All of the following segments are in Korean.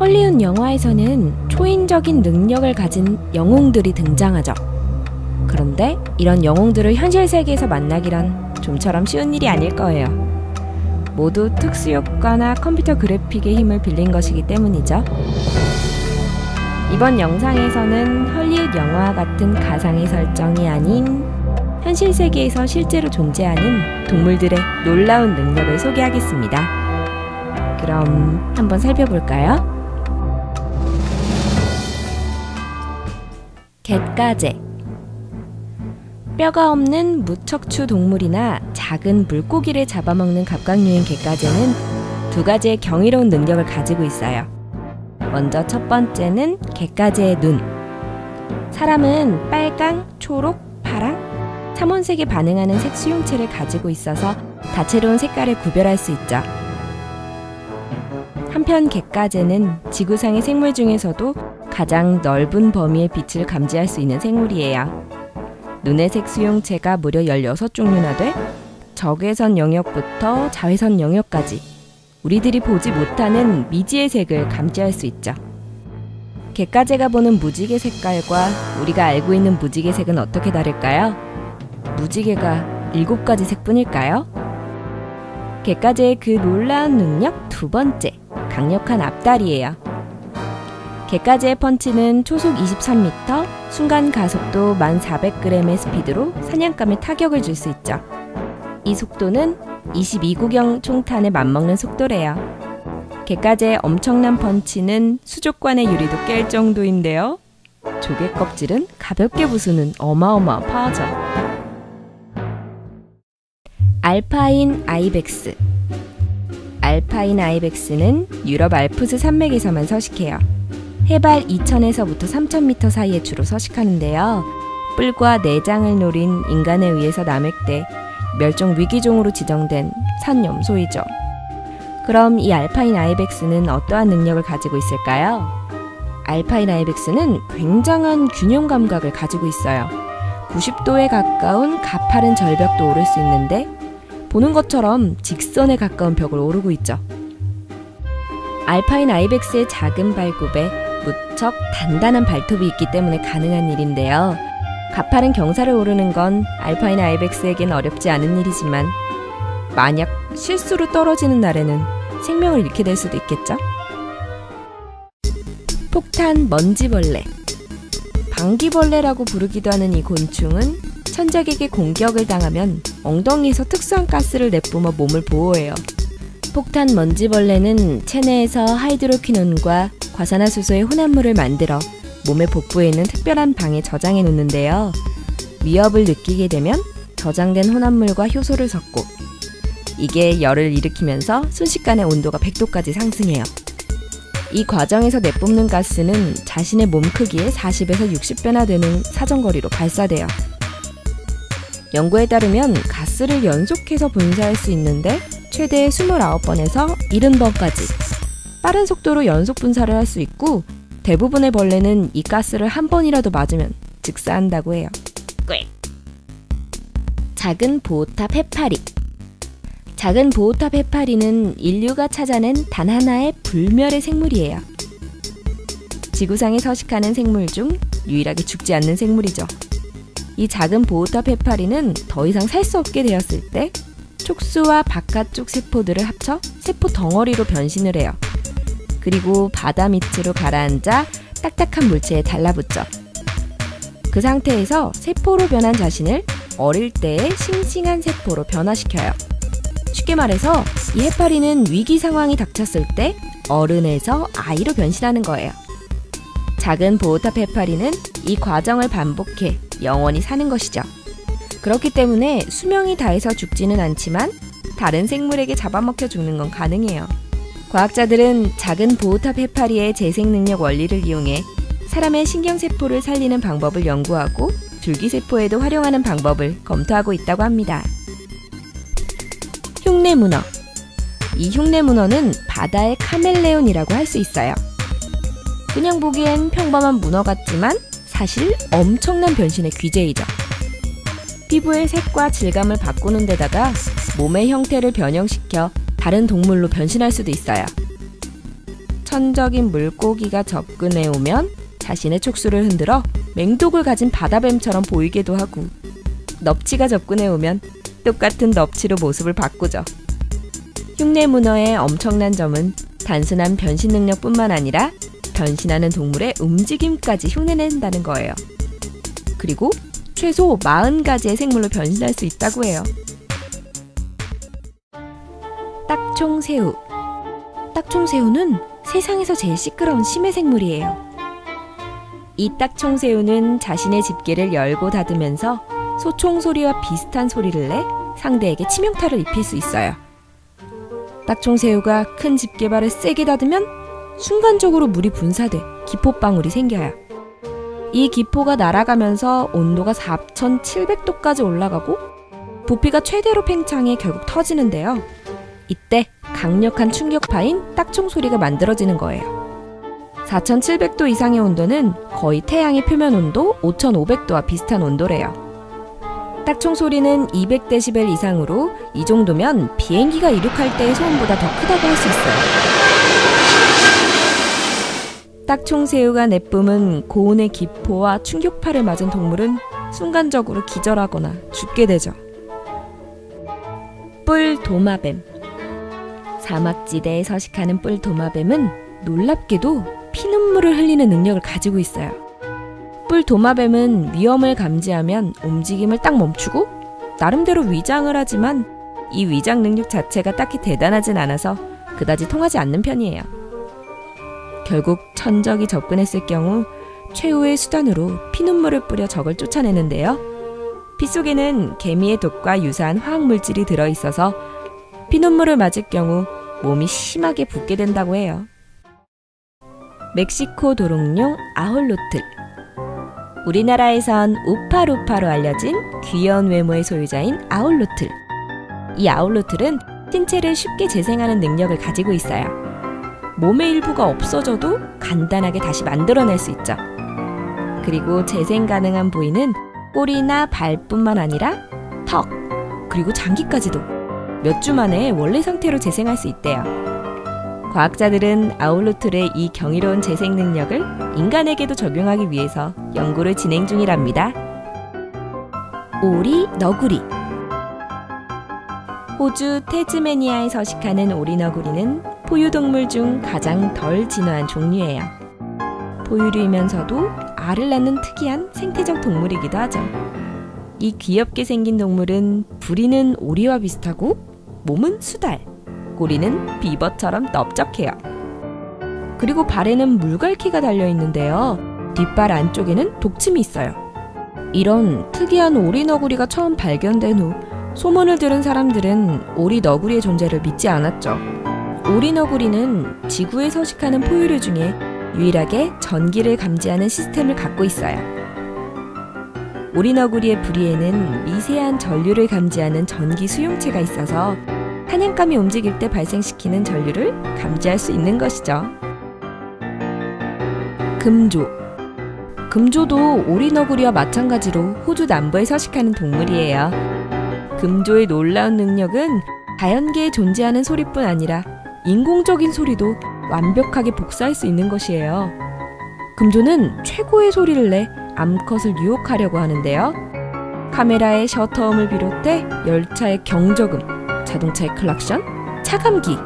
헐리우드 영화에서는 초인적인 능력을 가진 영웅들이 등장하죠. 그런데 이런 영웅들을 현실 세계에서 만나기란 좀처럼 쉬운 일이 아닐 거예요. 모두 특수효과나 컴퓨터 그래픽의 힘을 빌린 것이기 때문이죠. 이번 영상에서는 헐리우드 영화와 같은 가상의 설정이 아닌 현실 세계에서 실제로 존재하는 동물들의 놀라운 능력을 소개하겠습니다. 그럼 한번 살펴볼까요? 갯가재. 뼈가 없는 무척추 동물이나 작은 물고기를 잡아먹는 갑각류인 갯가재는 두 가지의 경이로운 능력을 가지고 있어요. 먼저 첫 번째는 갯가재의 눈. 사람은 빨강, 초록, 파랑, 삼원색에 반응하는 색 수용체를 가지고 있어서 다채로운 색깔을 구별할 수 있죠. 한편 갯가재는 지구상의 생물 중에서도 가장 넓은 범위의 빛을 감지할 수 있는 생물이에요. 눈의 색 수용체가 무려 16종류나 돼 적외선 영역부터 자외선 영역까지 우리들이 보지 못하는 미지의 색을 감지할 수 있죠. 갯가재가 보는 무지개 색깔과 우리가 알고 있는 무지개 색은 어떻게 다를까요? 무지개가 7가지 색뿐일까요? 갯가재의 그 놀라운 능력 두 번째, 강력한 앞다리예요. 갯가재의 펀치는 초속 23m, 순간 가속도 1400g의 스피드로 사냥감에 타격을 줄 수 있죠. 이 속도는 22구경 총탄에 맞먹는 속도래요. 갯가재의 엄청난 펀치는 수족관의 유리도 깰 정도인데요. 조개 껍질은 가볍게 부수는 어마어마한 파워죠. 알파인 아이벡스. 알파인 아이벡스는 유럽 알프스 산맥에서만 서식해요. 해발 2000에서부터 3000m 사이에 주로 서식하는데요. 뿔과 내장을 노린 인간에 의해서 남획돼 멸종 위기종으로 지정된 산염소이죠. 그럼 이 알파인 아이벡스는 어떠한 능력을 가지고 있을까요? 알파인 아이벡스는 굉장한 균형 감각을 가지고 있어요. 90도에 가까운 가파른 절벽도 오를 수 있는데 보는 것처럼 직선에 가까운 벽을 오르고 있죠. 알파인 아이벡스의 작은 발굽에 무척 단단한 발톱이 있기 때문에 가능한 일인데요. 가파른 경사를 오르는 건 알파인 아이벡스에겐 어렵지 않은 일이지만 만약 실수로 떨어지는 날에는 생명을 잃게 될 수도 있겠죠? 폭탄 먼지벌레. 방귀벌레라고 부르기도 하는 이 곤충은 천적에게 공격을 당하면 엉덩이에서 특수한 가스를 내뿜어 몸을 보호해요. 폭탄 먼지벌레는 체내에서 하이드로퀴논과 과산화수소의 혼합물을 만들어 몸의 복부에 있는 특별한 방에 저장해 놓는데요. 위협을 느끼게 되면 저장된 혼합물과 효소를 섞고 이게 열을 일으키면서 순식간에 온도가 100도까지 상승해요. 이 과정에서 내뿜는 가스는 자신의 몸 크기의 40에서 60배나 되는 사정거리로 발사돼요. 연구에 따르면 가스를 연속해서 분사할 수 있는데 최대 29번에서 70번까지 빠른 속도로 연속 분사를 할 수 있고 대부분의 벌레는 이 가스를 한 번이라도 맞으면 즉사한다고 해요. 작은 보호탑 해파리. 작은 보호탑 해파리는 인류가 찾아낸 단 하나의 불멸의 생물이에요. 지구상에 서식하는 생물 중 유일하게 죽지 않는 생물이죠. 이 작은 보호탑 해파리는 더 이상 살 수 없게 되었을 때 촉수와 바깥쪽 세포들을 합쳐 세포 덩어리로 변신을 해요. 그리고 바다 밑으로 가라앉아 딱딱한 물체에 달라붙죠. 그 상태에서 세포로 변한 자신을 어릴 때의 싱싱한 세포로 변화시켜요. 쉽게 말해서 이 해파리는 위기 상황이 닥쳤을 때 어른에서 아이로 변신하는 거예요. 작은 보호탑 해파리는 이 과정을 반복해 영원히 사는 것이죠. 그렇기 때문에 수명이 다해서 죽지는 않지만 다른 생물에게 잡아먹혀 죽는 건 가능해요. 과학자들은 작은 보호탑 해파리의 재생 능력 원리를 이용해 사람의 신경세포를 살리는 방법을 연구하고 줄기세포에도 활용하는 방법을 검토하고 있다고 합니다. 흉내문어. 이 흉내문어는 바다의 카멜레온이라고 할 수 있어요. 그냥 보기엔 평범한 문어 같지만 사실 엄청난 변신의 귀재이죠. 피부의 색과 질감을 바꾸는 데다가 몸의 형태를 변형시켜 다른 동물로 변신할 수도 있어요. 천적인 물고기가 접근해 오면 자신의 촉수를 흔들어 맹독을 가진 바다뱀처럼 보이기도 하고, 넙치가 접근해 오면 똑같은 넙치로 모습을 바꾸죠. 흉내 문어의 엄청난 점은 단순한 변신 능력뿐만 아니라 변신하는 동물의 움직임까지 흉내낸다는 거예요. 그리고 최소 40가지의 생물로 변신할 수 있다고 해요. 딱총새우. 딱총새우는 세상에서 제일 시끄러운 심해 생물이에요. 이 딱총새우는 자신의 집게를 열고 닫으면서 소총 소리와 비슷한 소리를 내 상대에게 치명타를 입힐 수 있어요. 딱총새우가 큰 집게발을 세게 닫으면 순간적으로 물이 분사돼 기포방울이 생겨요. 이 기포가 날아가면서 온도가 4700도까지 올라가고 부피가 최대로 팽창해 결국 터지는데요. 이때 강력한 충격파인 딱총 소리가 만들어지는 거예요. 4700도 이상의 온도는 거의 태양의 표면 온도 5500도와 비슷한 온도래요. 딱총 소리는 200데시벨 이상으로 이 정도면 비행기가 이륙할 때의 소음보다 더 크다고 할 수 있어요. 딱총새우가 내뿜은 고온의 기포와 충격파를 맞은 동물은 순간적으로 기절하거나 죽게 되죠. 뿔도마뱀. 사막지대에 서식하는 뿔도마뱀은 놀랍게도 피눈물을 흘리는 능력을 가지고 있어요. 뿔도마뱀은 위험을 감지하면 움직임을 딱 멈추고 나름대로 위장을 하지만 이 위장 능력 자체가 딱히 대단하진 않아서 그다지 통하지 않는 편이에요. 결국 천적이 접근했을 경우 최후의 수단으로 피눈물을 뿌려 적을 쫓아내는데요. 피 속에는 개미의 독과 유사한 화학물질이 들어있어서 피눈물을 맞을 경우 몸이 심하게 붓게 된다고 해요. 멕시코 도롱뇽 아홀로틀. 우리나라에선 우파루파로 알려진 귀여운 외모의 소유자인 아홀로틀. 이 아홀로틀은 신체를 쉽게 재생하는 능력을 가지고 있어요. 몸의 일부가 없어져도 간단하게 다시 만들어낼 수 있죠. 그리고 재생 가능한 부위는 꼬리나 발뿐만 아니라 턱, 그리고 장기까지도 몇 주 만에 원래 상태로 재생할 수 있대요. 과학자들은 아홀로틀의 이 경이로운 재생 능력을 인간에게도 적용하기 위해서 연구를 진행 중이랍니다. 오리 너구리. 호주 태즈메니아에 서식하는 오리 너구리는 포유동물 중 가장 덜 진화한 종류예요. 포유류이면서도 알을 낳는 특이한 생태적 동물이기도 하죠. 이 귀엽게 생긴 동물은 부리는 오리와 비슷하고 몸은 수달, 꼬리는 비버처럼 넓적해요. 그리고 발에는 물갈퀴가 달려있는데요. 뒷발 안쪽에는 독침이 있어요. 이런 특이한 오리 너구리가 처음 발견된 후 소문을 들은 사람들은 오리 너구리의 존재를 믿지 않았죠. 오리 너구리는 지구에 서식하는 포유류 중에 유일하게 전기를 감지하는 시스템을 갖고 있어요. 오리 너구리의 부리에는 미세한 전류를 감지하는 전기 수용체가 있어서 사냥감이 움직일 때 발생시키는 전류를 감지할 수 있는 것이죠. 금조. 금조도 오리 너구리와 마찬가지로 호주 남부에 서식하는 동물이에요. 금조의 놀라운 능력은 자연계에 존재하는 소리뿐 아니라 인공적인 소리도 완벽하게 복사할 수 있는 것이에요. 금조는 최고의 소리를 내 암컷을 유혹하려고 하는데요. 카메라의 셔터음을 비롯해 열차의 경적음, 자동차의 클락션, 차감기,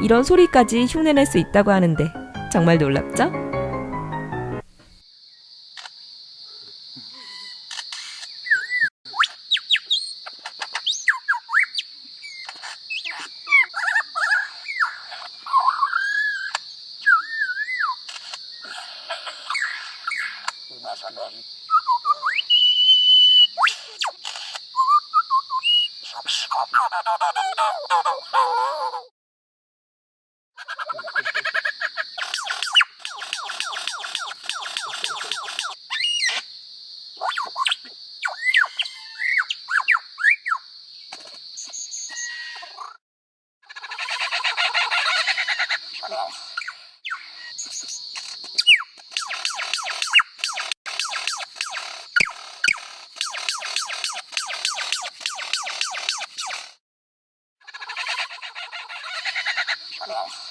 이런 소리까지 흉내낼 수 있다고 하는데 정말 놀랍죠? Yeah.